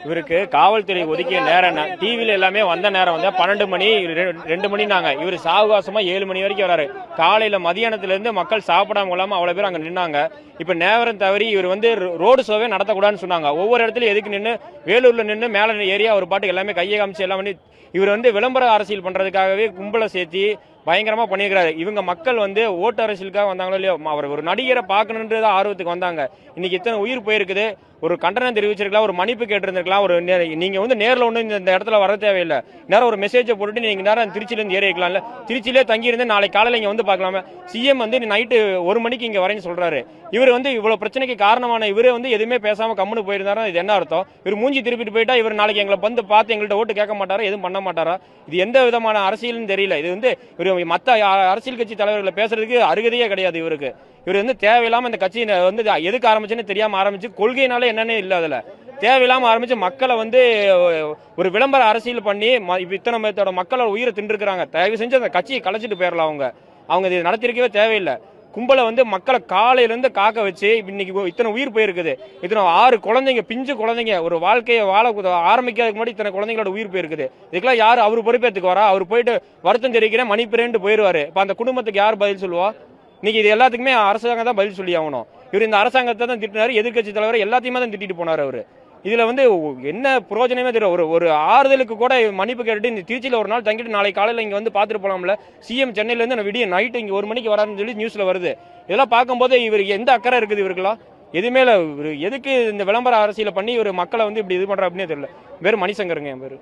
இவருக்கு காவல்துறை ஒதுக்கிய நேரம் டிவில எல்லாமே வந்த நேரம் வந்து 12 மணி 2 மணினாங்க. இவர் சாவகாசமா 7 மணி வரைக்கும் வராரு. காலையில மதியானத்துல இருந்து மக்கள் சாப்பிடாம இல்லாம அவ்வளவு பேர் அங்க நின்னாங்க. இப்ப நேரம் தவறி இவர் வந்து ரோடு ஷோவே நடத்தக்கூடாதுன்னு சொன்னாங்க. ஒவ்வொரு இடத்துல எதுக்கு நின்று வேலூர்ல நின்று மேல ஏரியா ஒரு பாட்டுக்கு எல்லாமே கையை காமிச்சு எல்லாம் பண்ணி இவர் வந்து விளம்பர அரசியல் பண்றதுக்காகவே கும்பலை சேர்த்தி பயங்கரமா பண்ணியிருக்கிறாரு. இவங்க மக்கள் வந்து ஓட்டு அரசியலுக்காக வந்தாங்களோ இல்லையோ, அவர் ஒரு நடிகரை பார்க்கணுன்றது ஆர்வத்துக்கு வந்தாங்க. இன்னைக்கு இத்தனை உயிர் போயிருக்குது. ஒரு கண்டனம் தெரிவிச்சிருக்கலாம், ஒரு மன்னிப்பு கேட்டிருந்திருக்கலாம். ஒரு நீங்க வந்து நேரில் ஒன்று இந்த இடத்துல வர தேவையில்லை. நேரம் ஒரு மெசேஜை போட்டுட்டு நீங்க நேரம் திருச்சியிலேருந்து ஏறி இருக்கலாம்ல. திருச்சியிலே தங்கியிருந்து நாளைக்கு காலையில் இங்கே வந்து பார்க்கலாமே. சிஎம் வந்து நைட்டு 1 மணிக்கு இங்கே வரேன்னு சொல்றாரு. இவர் வந்து இவ்வளவு பிரச்சனைக்கு காரணமான இவரே வந்து எதுவுமே பேசாம கம்முன்னு போயிருந்தாரா? இது என்ன அர்த்தம்? இவர் மூஞ்சி திருப்பிட்டு போயிட்டா இவர் நாளைக்கு எங்களை வந்து பார்த்து எங்கள்கிட்ட ஓட்டு கேட்க மாட்டாரா? எதுவும் பண்ண மாட்டாரா? இது எந்த விதமான அரசியல்னு தெரியல. இது வந்து இவர் மற்ற அரசியல் கட்சி தலைவர்களை பேசுறதுக்கு அருகதையே கிடையாது இவருக்கு. இவர் வந்து தேவையில்லாம இந்த கட்சி வந்து எதுக்கு ஆரம்பிச்சுன்னு தெரியாம ஆரம்பிச்சு, கொள்கையினால என்னன்னு இல்ல, அதுல தேவையில்லாம ஆரம்பிச்சு மக்களை வந்து ஒரு விளம்பர அரசியல் பண்ணி இத்தனை மக்களோட உயிரை தின்றுக்கிறாங்க. தயவு செஞ்சு அந்த கட்சியை கலைச்சிட்டு போயிடலாம். அவங்க இதை நடத்திருக்கவே தேவையில்லை. கும்பலை வந்து மக்களை காலையிலேருந்து காக்க வச்சு இன்னைக்கு இத்தனை உயிர் போயிருக்குது. இத்தனை 6 குழந்தைங்க, பிஞ்சு குழந்தைங்க, ஒரு வாழ்க்கையை வாழ ஆரம்பிக்கிறதுக்கு முன்னாடி இத்தனை குழந்தைங்களோட உயிர் போயிருக்குது. இதுக்கெல்லாம் யார் அவர் பொறுப்பேற்றுக்கு வரா? அவர் போயிட்டு வருத்தம் தெரிவிக்கிறேன் மன்னிப்புறேன்ட்டு போயிடுவாரு. இப்போ அந்த குடும்பத்துக்கு யார் பதில் சொல்லுவா? இன்னைக்கு இது எல்லாத்துக்குமே அரசாங்கம் தான் பதில் சொல்லி ஆகணும். இவர் இந்த அரசாங்கத்தை தான் திட்டினாரு, எதிர்கட்சி தலைவர் எல்லாத்தையுமே தான் திட்டிட்டு போனார் அவரு. இதுல வந்து என்ன பிரயோஜனமே தெரியல. ஒரு ஆறுதலுக்கு கூட மன்னிப்பு கேட்டுட்டு இந்த திருச்சியில ஒரு நாள் தங்கிட்டு நாளைக்கு காலையில இங்க வந்து பாத்துட்டு போலாம்ல. சிஎம் சென்னையில இருந்து விடிய நைட்டு இங்க 1 மணிக்கு வராருன்னு சொல்லி நியூஸ்ல வருது. இதெல்லாம் பார்க்கும்போது இவருக்கு எந்த அக்கறை இருக்குது? இவருக்கெல்லாம் எதுவுமே இல்ல. எதுக்கு இந்த விளம்பர அரசியல பண்ணி இவர் மக்களை வந்து இப்படி இது பண்ற அப்படின்னு தெரியல. வேறு மணிசங்கருங்க என் பேரு.